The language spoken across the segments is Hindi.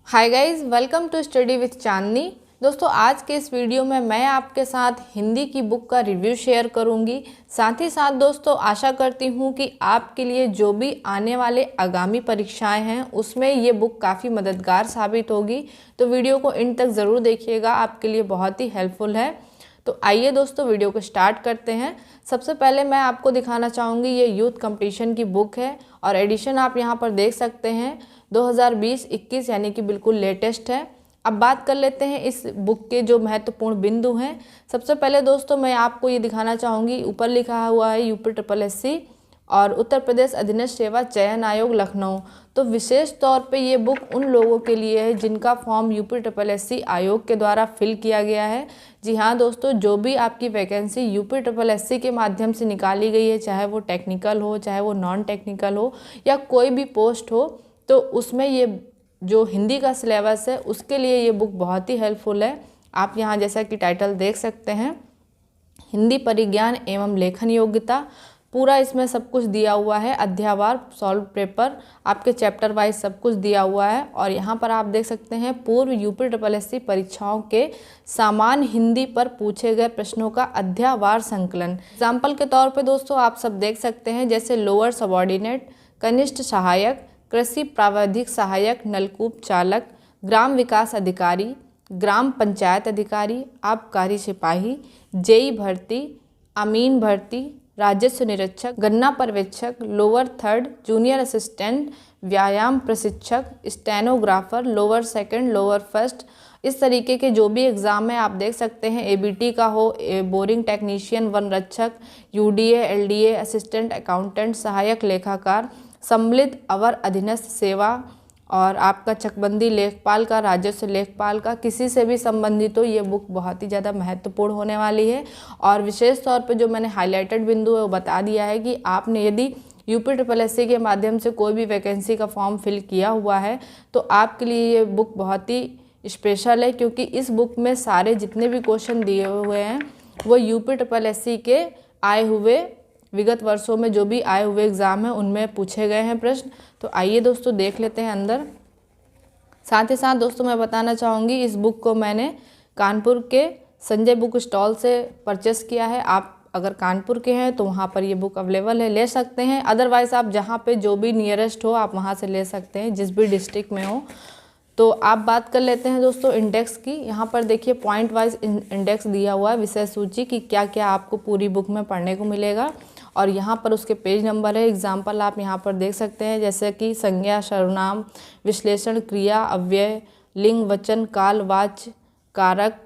Hi guys, welcome to study with Chandni. दोस्तों, आज के इस वीडियो में मैं आपके साथ हिंदी की बुक का रिव्यू शेयर करूंगी। साथ ही साथ दोस्तों, आशा करती हूं कि आपके लिए जो भी आने वाले आगामी परीक्षाएं हैं उसमें ये बुक काफ़ी मददगार साबित होगी। तो वीडियो को इन तक ज़रूर देखिएगा, आपके लिए बहुत ही हेल्पफुल है। तो आइए दोस्तों, वीडियो को स्टार्ट करते हैं। सबसे पहले मैं आपको दिखाना चाहूँगी, ये यूथ कंपटीशन की बुक है और एडिशन आप यहाँ पर देख सकते हैं 2020-21 यानी कि बिल्कुल लेटेस्ट है। अब बात कर लेते हैं इस बुक के जो महत्वपूर्ण बिंदु हैं। सबसे पहले दोस्तों, मैं आपको ये दिखाना चाहूँगी, ऊपर लिखा हुआ है UPSSC और उत्तर प्रदेश अधीनस्थ सेवा चयन आयोग लखनऊ। तो विशेष तौर पे ये बुक उन लोगों के लिए है जिनका फॉर्म UPSSC आयोग के द्वारा फिल किया गया है। जी हाँ दोस्तों, जो भी आपकी वैकेंसी UPSSC के माध्यम से निकाली गई है, चाहे वो टेक्निकल हो, चाहे वो नॉन टेक्निकल हो या कोई भी पोस्ट हो, तो उसमें ये जो हिंदी का सिलेबस है उसके लिए ये बुक बहुत ही हेल्पफुल है। आप यहाँ जैसा कि टाइटल देख सकते हैं, हिंदी परिज्ञान एवं लेखन योग्यता, पूरा इसमें सब कुछ दिया हुआ है। अध्यायवार सॉल्व पेपर, आपके चैप्टर वाइज सब कुछ दिया हुआ है। और यहाँ पर आप देख सकते हैं पूर्व UPSSC परीक्षाओं के सामान्य हिंदी पर पूछे गए प्रश्नों का अध्यायवार संकलन। एग्जाम्पल के तौर पे दोस्तों आप सब देख सकते हैं, जैसे लोअर सबऑर्डिनेट, कनिष्ठ सहायक, कृषि प्रावधानिक सहायक, नलकूप चालक, ग्राम विकास अधिकारी, ग्राम पंचायत अधिकारी, आबकारी सिपाही, जेई भर्ती, अमीन भर्ती, राजस्व निरीक्षक, गन्ना पर्यवेक्षक, लोअर थर्ड, जूनियर असिस्टेंट, व्यायाम प्रशिक्षक, stenographer, lower second, lower first, इस तरीके के जो भी एग्ज़ाम है आप देख सकते हैं। ABT का हो, बोरिंग टेक्नीशियन, वन रक्षक, UDA, LDA, असिस्टेंट अकाउंटेंट, सहायक लेखाकार, सम्मिलित अवर अधीनस्थ सेवा और आपका चकबंदी लेखपाल का, राजस्व लेखपाल का, किसी से भी संबंधित हो, ये बुक बहुत ही ज़्यादा महत्वपूर्ण होने वाली है। और विशेष तौर पे जो मैंने हाईलाइटेड बिंदु है वो बता दिया है कि आपने यदि UPSSC के माध्यम से कोई भी वैकेंसी का फॉर्म फिल किया हुआ है तो आपके लिए ये बुक बहुत ही स्पेशल है, क्योंकि इस बुक में सारे जितने भी क्वेश्चन दिए हुए हैं वो UPSSC के आए हुए विगत वर्षों में जो भी आए हुए एग्ज़ाम हैं उनमें पूछे गए हैं प्रश्न। तो आइए दोस्तों देख लेते हैं अंदर। साथ ही साथ दोस्तों मैं बताना चाहूँगी, इस बुक को मैंने कानपुर के संजय बुक स्टॉल से परचेस किया है। आप अगर कानपुर के हैं तो वहाँ पर ये बुक अवेलेबल है, ले सकते हैं। अदरवाइज़ आप जहाँ पे जो भी नियरेस्ट हो आप वहाँ से ले सकते हैं, जिस भी डिस्ट्रिक्ट में हो। तो आप बात कर लेते हैं दोस्तों इंडेक्स की। यहाँ पर देखिए पॉइंट वाइज इंडेक्स दिया हुआ है, विषय सूची की क्या क्या आपको पूरी बुक में पढ़ने को मिलेगा। और यहाँ पर उसके पेज नंबर है। एग्जाम्पल आप यहाँ पर देख सकते हैं, जैसे कि संज्ञा, सर्वनाम, विश्लेषण, क्रिया, अव्यय, लिंग, वचन, काल, वाच्य, कारक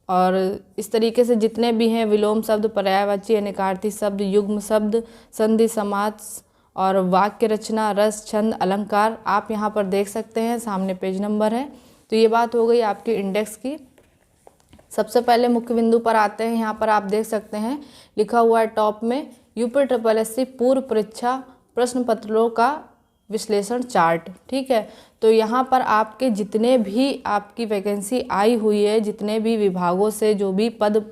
और इस तरीके से जितने भी हैं, विलोम शब्द, पर्यायवाची, अनेकार्थी शब्द, युग्म शब्द, संधि, समास और वाक्य रचना, रस, छंद, अलंकार, आप यहाँ पर देख सकते हैं। सामने पेज नंबर है। तो ये बात हो गई आपकी इंडेक्स की। सबसे पहले मुख्य बिंदु पर आते हैं। यहाँ पर आप देख सकते हैं लिखा हुआ है टॉप में, UPSSC पूर्व परीक्षा प्रश्न पत्रों का विश्लेषण चार्ट। ठीक है, तो यहाँ पर आपके जितने भी आपकी वैकेंसी आई हुई है, जितने भी विभागों से जो भी पद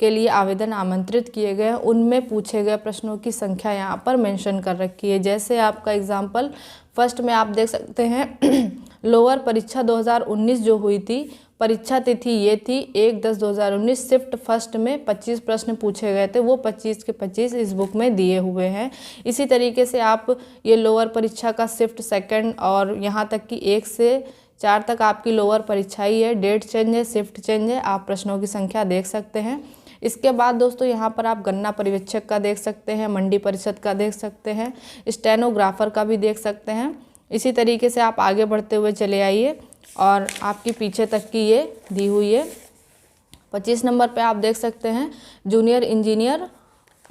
के लिए आवेदन आमंत्रित किए गए हैं, उनमें पूछे गए प्रश्नों की संख्या यहाँ पर मेंशन कर रखी है। जैसे आपका एग्जाम्पल फर्स्ट में आप देख सकते हैं लोअर परीक्षा 2019 जो हुई थी, परीक्षा तिथि ये थी 1/10/2019। शिफ्ट फर्स्ट में 25 प्रश्न पूछे गए थे, वो 25 के 25 इस बुक में दिए हुए हैं। इसी तरीके से आप ये लोअर परीक्षा का शिफ्ट सेकंड और यहाँ तक कि 1 से 4 तक आपकी लोअर परीक्षा ही है। डेट चेंज है, शिफ्ट चेंज है, आप प्रश्नों की संख्या देख सकते हैं। इसके बाद दोस्तों यहाँ पर आप गन्ना पर्यवेक्षक का देख सकते हैं, मंडी परिषद का देख सकते हैं, स्टेनोग्राफर का भी देख सकते हैं। इसी तरीके से आप आगे बढ़ते हुए चले आइए और आपकी पीछे तक की ये दी हुई है। 25 नंबर पे आप देख सकते हैं जूनियर इंजीनियर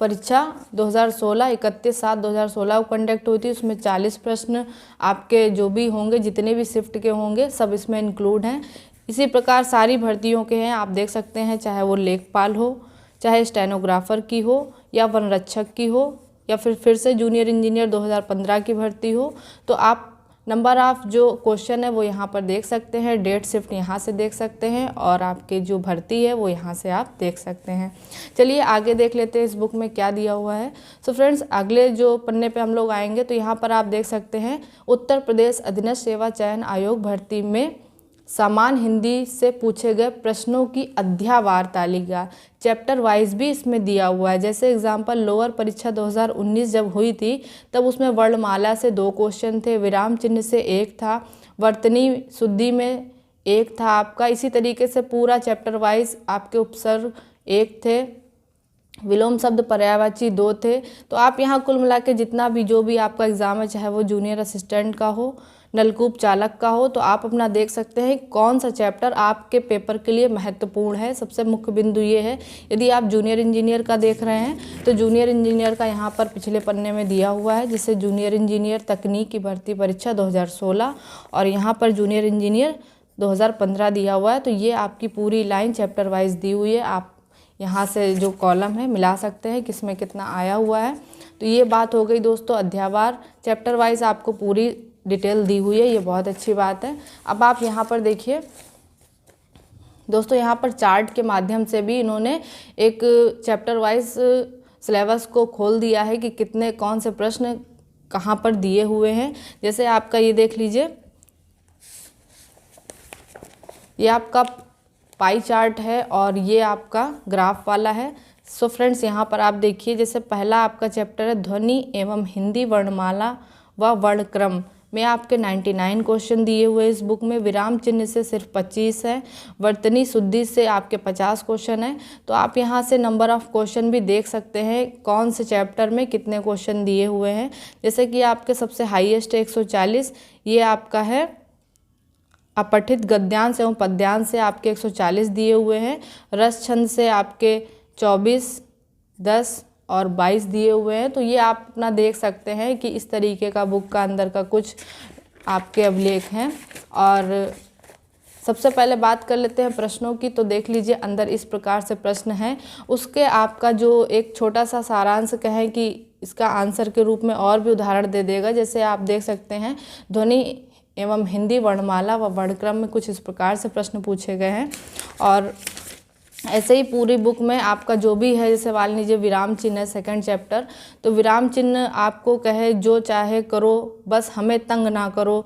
परीक्षा 2016 31/7/2016 को कंडक्ट हुई थी। उसमें 40 प्रश्न आपके जो भी होंगे, जितने भी शिफ्ट के होंगे, सब इसमें इंक्लूड हैं। इसी प्रकार सारी भर्तियों के हैं, आप देख सकते हैं, चाहे वो लेखपाल हो, चाहे स्टेनोग्राफर की हो या वनरक्षक की हो, या फिर से जूनियर इंजीनियर 2015 की भर्ती हो। तो आप नंबर ऑफ जो क्वेश्चन है वो यहाँ पर देख सकते हैं, डेट शिफ्ट यहाँ से देख सकते हैं और आपके जो भर्ती है वो यहाँ से आप देख सकते हैं। चलिए आगे देख लेते हैं इस बुक में क्या दिया हुआ है। सो फ्रेंड्स, अगले जो पन्ने पे हम लोग आएंगे तो यहाँ पर आप देख सकते हैं उत्तर प्रदेश अधीनस्थ सेवा चयन आयोग भर्ती में समान हिंदी से पूछे गए प्रश्नों की अध्यायवार तालिका चैप्टर वाइज भी इसमें दिया हुआ है। जैसे एग्जाम्पल लोअर परीक्षा 2019 जब हुई थी तब उसमें वर्णमाला से 2 क्वेश्चन थे, विराम चिन्ह से 1 था, वर्तनी शुद्धि में 1 था आपका। इसी तरीके से पूरा चैप्टर वाइज आपके उपसर्ग 1 थे, विलोम शब्द पर्यायवाची 2 थे। तो आप यहाँ कुल मिला के जितना भी जो भी आपका एग्ज़ाम है, चाहे वो जूनियर असिस्टेंट का हो, नलकूप चालक का हो, तो आप अपना देख सकते हैं कौन सा चैप्टर आपके पेपर के लिए महत्वपूर्ण है। सबसे मुख्य बिंदु ये है, यदि आप जूनियर इंजीनियर का देख रहे हैं तो जूनियर इंजीनियर का यहाँ पर पिछले पन्ने में दिया हुआ है, जिससे जूनियर इंजीनियर तकनीकी भर्ती परीक्षा 2016 और यहाँ पर जूनियर इंजीनियर 2015 दिया हुआ है। तो ये आपकी पूरी लाइन चैप्टर वाइज दी हुई है। आप यहाँ से जो कॉलम है मिला सकते हैं किस में कितना आया हुआ है। तो ये बात हो गई दोस्तों अध्यायवार, चैप्टर वाइज आपको पूरी डिटेल दी हुई है, ये बहुत अच्छी बात है। अब आप यहाँ पर देखिए दोस्तों, यहाँ पर चार्ट के माध्यम से भी इन्होंने एक चैप्टर वाइज सिलेबस को खोल दिया है कि कितने कौन से प्रश्न कहाँ पर दिए हुए हैं। जैसे आपका ये देख लीजिए, ये आपका पाई चार्ट है और ये आपका ग्राफ वाला है। सो फ्रेंड्स, यहाँ पर आप देखिए, जैसे पहला आपका चैप्टर है ध्वनि एवं हिंदी वर्णमाला व वर्णक्रम में आपके 99 क्वेश्चन दिए हुए इस बुक में, विराम चिन्ह से सिर्फ 25 है, वर्तनी शुद्धि से आपके 50 क्वेश्चन है। तो आप यहाँ से नंबर ऑफ क्वेश्चन भी देख सकते हैं कौन से चैप्टर में कितने क्वेश्चन दिए हुए हैं। जैसे कि आपके सबसे हाईएस्ट 140, ये आपका है अपठित गद्यांश एवं पद्यांश से आपके 140 दिए हुए हैं, रस छंद से आपके 24, 10 और 22 दिए हुए हैं। तो ये आप अपना देख सकते हैं कि इस तरीके का बुक का अंदर का कुछ आपके अभिलेख हैं। और सबसे पहले बात कर लेते हैं प्रश्नों की। तो देख लीजिए अंदर इस प्रकार से प्रश्न हैं, उसके आपका जो एक छोटा सा सारांश कहें कि इसका आंसर के रूप में और भी उदाहरण दे देगा। जैसे आप देख सकते हैं ध्वनि एवं हिंदी वर्णमाला व वर्णक्रम में कुछ इस प्रकार से प्रश्न पूछे गए हैं। और ऐसे ही पूरी बुक में आपका जो भी है, जैसे मान लीजिए विराम चिन्ह है सेकंड चैप्टर, तो विराम चिन्ह आपको कहे जो चाहे करो बस हमें तंग ना करो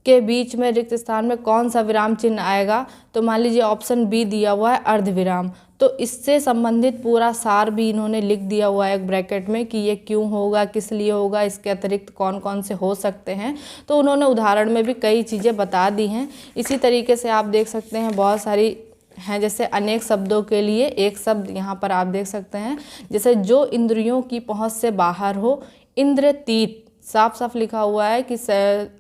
के बीच में रिक्त स्थान में कौन सा विराम चिन्ह आएगा। तो मान लीजिए ऑप्शन बी दिया हुआ है अर्धविराम। तो इससे संबंधित पूरा सार भी इन्होंने लिख दिया हुआ है एक ब्रैकेट में कि ये क्यों होगा, किस लिए होगा, इसके अतिरिक्त कौन कौन से हो सकते हैं। तो उन्होंने उदाहरण में भी कई चीज़ें बता दी हैं। इसी तरीके से आप देख सकते हैं बहुत सारी हैं, जैसे अनेक शब्दों के लिए एक शब्द यहाँ पर आप देख सकते हैं, जैसे जो इंद्रियों की पहुँच से बाहर हो, इंद्रतीत, साफ साफ लिखा हुआ है कि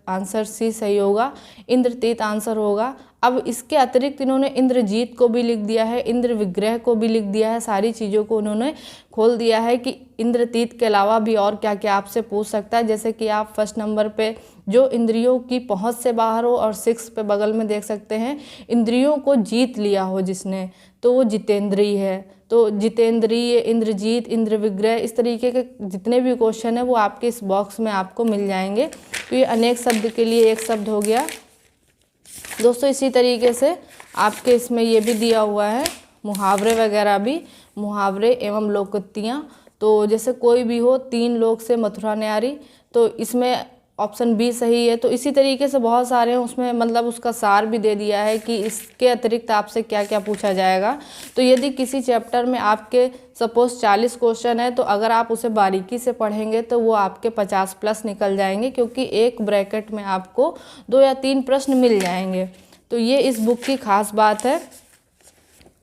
आंसर सी सही होगा, इंद्रतीत आंसर होगा। अब इसके अतिरिक्त इन्होंने इंद्रजीत को भी लिख दिया है, इंद्र विग्रह को भी लिख दिया है, सारी चीज़ों को उन्होंने खोल दिया है कि इंद्रतीत के अलावा भी और क्या क्या आपसे पूछ सकता है। जैसे कि आप फर्स्ट नंबर पे जो इंद्रियों की पहुंच से बाहर हो, और 6 पे बगल में देख सकते हैं इंद्रियों को जीत लिया हो जिसने, तो वो जितेंद्रीय है। तो जितेंद्रीय, इंद्रजीत, इंद्र विग्रह, इस तरीके के जितने भी क्वेश्चन है वो आपके इस बॉक्स में आपको मिल जाएंगे। तो ये अनेक शब्द के लिए एक शब्द हो गया दोस्तों। इसी तरीके से आपके इसमें ये भी दिया हुआ है मुहावरे वगैरह भी, मुहावरे एवं लोकोक्तियाँ। तो जैसे कोई भी हो, 3 लोक से मथुरा न्यारी, तो इसमें ऑप्शन बी सही है। तो इसी तरीके से बहुत सारे हैं, उसमें मतलब उसका सार भी दे दिया है कि इसके अतिरिक्त आपसे क्या क्या पूछा जाएगा। तो यदि किसी चैप्टर में आपके सपोज 40 क्वेश्चन है, तो अगर आप उसे बारीकी से पढ़ेंगे तो वो आपके 50 प्लस निकल जाएंगे, क्योंकि एक ब्रैकेट में आपको 2 या 3 प्रश्न मिल जाएंगे। तो ये इस बुक की खास बात है।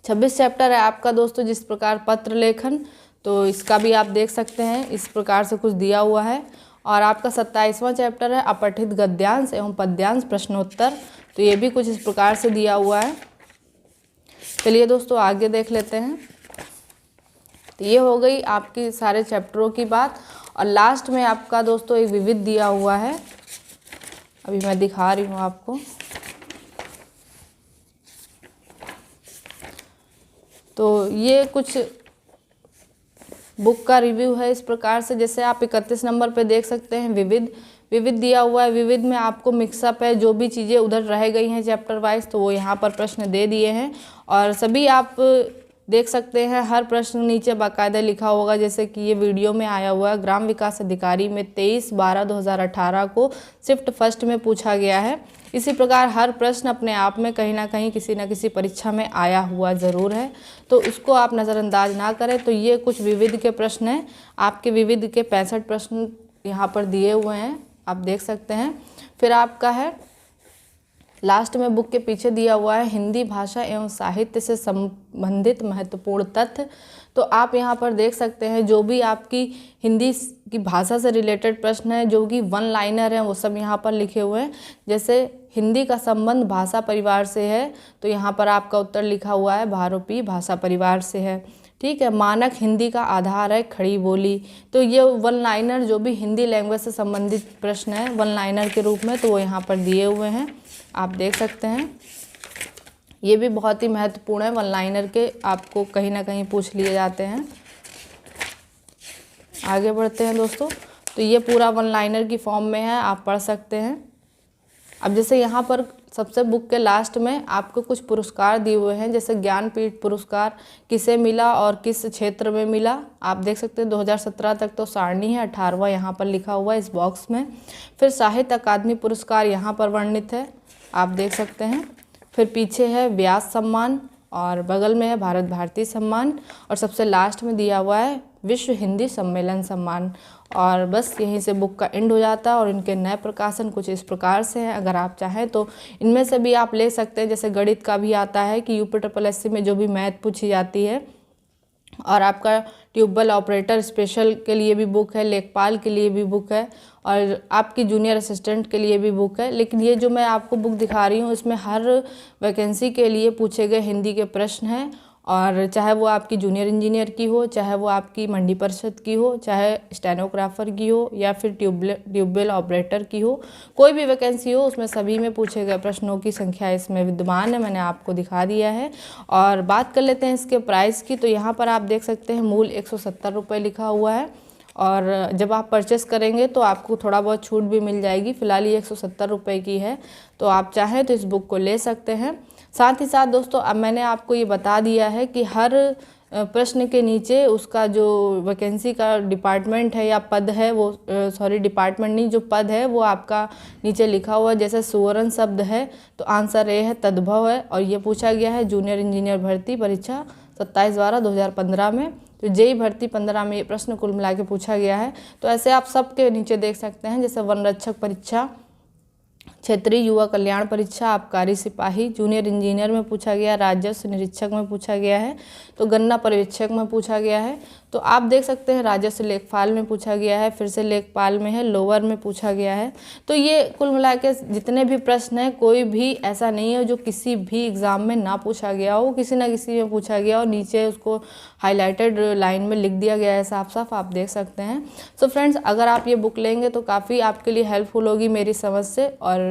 26 चैप्टर है आपका दोस्तों। जिस प्रकार पत्र लेखन, तो इसका भी आप देख सकते हैं, इस प्रकार से कुछ दिया हुआ है। और आपका 27वां चैप्टर है अपठित गद्यांश एवं पद्यांश प्रश्नोत्तर, तो ये भी कुछ इस प्रकार से दिया हुआ है। चलिए दोस्तों आगे देख लेते हैं। तो ये हो गई आपकी सारे चैप्टरों की बात। और लास्ट में आपका दोस्तों एक विविध दिया हुआ है, अभी मैं दिखा रही हूँ आपको। तो ये कुछ बुक का रिव्यू है इस प्रकार से। जैसे आप 31 नंबर पे देख सकते हैं विविध विविध दिया हुआ है, विविध में आपको मिक्सअप है, जो भी चीज़ें उधर रह गई हैं चैप्टर वाइज तो वो यहाँ पर प्रश्न दे दिए हैं। और सभी आप देख सकते हैं हर प्रश्न नीचे बाकायदा लिखा होगा, जैसे कि ये वीडियो में आया हुआ है। ग्राम विकास अधिकारी में 23/12/2018 को शिफ्ट फर्स्ट में पूछा गया है। इसी प्रकार हर प्रश्न अपने आप में कहीं ना कहीं किसी न किसी परीक्षा में आया हुआ ज़रूर है, तो उसको आप नज़रअंदाज ना करें। तो ये कुछ विविध के प्रश्न हैं, आपके विविध के 65 प्रश्न यहाँ पर दिए हुए हैं, आप देख सकते हैं। फिर आपका है लास्ट में बुक के पीछे दिया हुआ है हिंदी भाषा एवं साहित्य से संबंधित महत्वपूर्ण तथ्य। तो आप यहाँ पर देख सकते हैं जो भी आपकी हिंदी की भाषा से रिलेटेड प्रश्न है, जो कि वन लाइनर हैं, वो सब यहाँ पर लिखे हुए हैं। जैसे हिंदी का संबंध भाषा परिवार से है, तो यहाँ पर आपका उत्तर लिखा हुआ है बहुरूपी भाषा परिवार से है। ठीक है, मानक हिंदी का आधार है खड़ी बोली। तो ये वन लाइनर जो भी हिंदी लैंग्वेज से संबंधित प्रश्न है वन लाइनर के रूप में, तो वो यहाँ पर दिए हुए हैं, आप देख सकते हैं। ये भी बहुत ही महत्वपूर्ण है, वन लाइनर के आपको कहीं ना कहीं पूछ लिए जाते हैं। आगे बढ़ते हैं दोस्तों, तो ये पूरा वन लाइनर की फॉर्म में है, आप पढ़ सकते हैं। अब जैसे यहाँ पर सबसे बुक के लास्ट में आपको कुछ पुरस्कार दिए हुए हैं, जैसे ज्ञानपीठ पुरस्कार किसे मिला और किस क्षेत्र में मिला, आप देख सकते हैं। 2017 तक तो सारणी है, 18वां यहाँ पर लिखा हुआ है इस बॉक्स में। फिर साहित्य अकादमी पुरस्कार यहाँ पर वर्णित है, आप देख सकते हैं। फिर पीछे है व्यास सम्मान और बगल में है भारत भारती सम्मान, और सबसे लास्ट में दिया हुआ है विश्व हिंदी सम्मेलन सम्मान। और बस यहीं से बुक का एंड हो जाता है। और इनके नए प्रकाशन कुछ इस प्रकार से हैं, अगर आप चाहें तो इनमें से भी आप ले सकते हैं। जैसे गणित का भी आता है कि UPSSC में जो भी मैथ पूछी जाती है, और आपका ट्यूबवेल ऑपरेटर स्पेशल के लिए भी बुक है, लेखपाल के लिए भी बुक है, और आपकी जूनियर असिस्टेंट के लिए भी बुक है। लेकिन ये जो मैं आपको बुक दिखा रही हूँ इसमें हर वैकेंसी के लिए पूछे गए हिंदी के प्रश्न हैं, और चाहे वो आपकी जूनियर इंजीनियर की हो, चाहे वो आपकी मंडी परिषद की हो, चाहे स्टेनोग्राफर की हो, या फिर ट्यूबवेल ऑपरेटर की हो, कोई भी वैकेंसी हो उसमें सभी में पूछे गए प्रश्नों की संख्या इसमें विद्यमान है, मैंने आपको दिखा दिया है। और बात कर लेते हैं इसके प्राइस की, तो यहाँ पर आप देख सकते हैं मूल 170 रुपये लिखा हुआ है, और जब आप परचेस करेंगे तो आपको थोड़ा बहुत छूट भी मिल जाएगी। फ़िलहाल ये 170 रुपये की है, तो आप चाहें तो इस बुक को ले सकते हैं। साथ ही साथ दोस्तों अब मैंने आपको ये बता दिया है कि हर प्रश्न के नीचे उसका जो वैकेंसी का डिपार्टमेंट है या पद है, वो डिपार्टमेंट नहीं, जो पद है वो आपका नीचे लिखा हुआ है। जैसे सुवर्ण शब्द है तो आंसर ए है तद्भव है, और ये पूछा गया है जूनियर इंजीनियर भर्ती परीक्षा 27/12/2015 में। तो जेई भर्ती 15 में ये प्रश्न कुल मिला के पूछा गया है। तो ऐसे आप सबके नीचे देख सकते हैं, जैसे वन रक्षक परीक्षा, क्षेत्रीय युवा कल्याण परीक्षा, आबकारी सिपाही, जूनियर इंजीनियर में पूछा गया, राजस्व निरीक्षक में पूछा गया है, तो गन्ना पर्यवेक्षक में पूछा गया है। तो आप देख सकते हैं राजस्व लेखपाल में पूछा गया है, फिर से लेखपाल में है, लोअर में पूछा गया है। तो ये कुल मिला के जितने भी प्रश्न हैं, कोई भी ऐसा नहीं है जो किसी भी एग्ज़ाम में ना पूछा गया हो, किसी ना किसी में पूछा गया और नीचे उसको हाईलाइटेड लाइन में लिख दिया गया है साफ साफ, आप देख सकते हैं। सो फ्रेंड्स, अगर आप ये बुक लेंगे तो काफ़ी आपके लिए हेल्पफुल होगी मेरी समझ से। और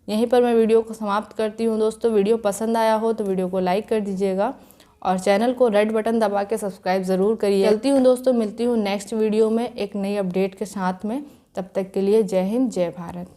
यहीं पर मैं वीडियो को समाप्त करती हूँ दोस्तों। वीडियो पसंद आया हो तो वीडियो को लाइक कर दीजिएगा, और चैनल को रेड बटन दबा के सब्सक्राइब ज़रूर करिए। चलती हूँ दोस्तों, मिलती हूँ नेक्स्ट वीडियो में एक नई अपडेट के साथ में। तब तक के लिए जय हिंद, जय भारत।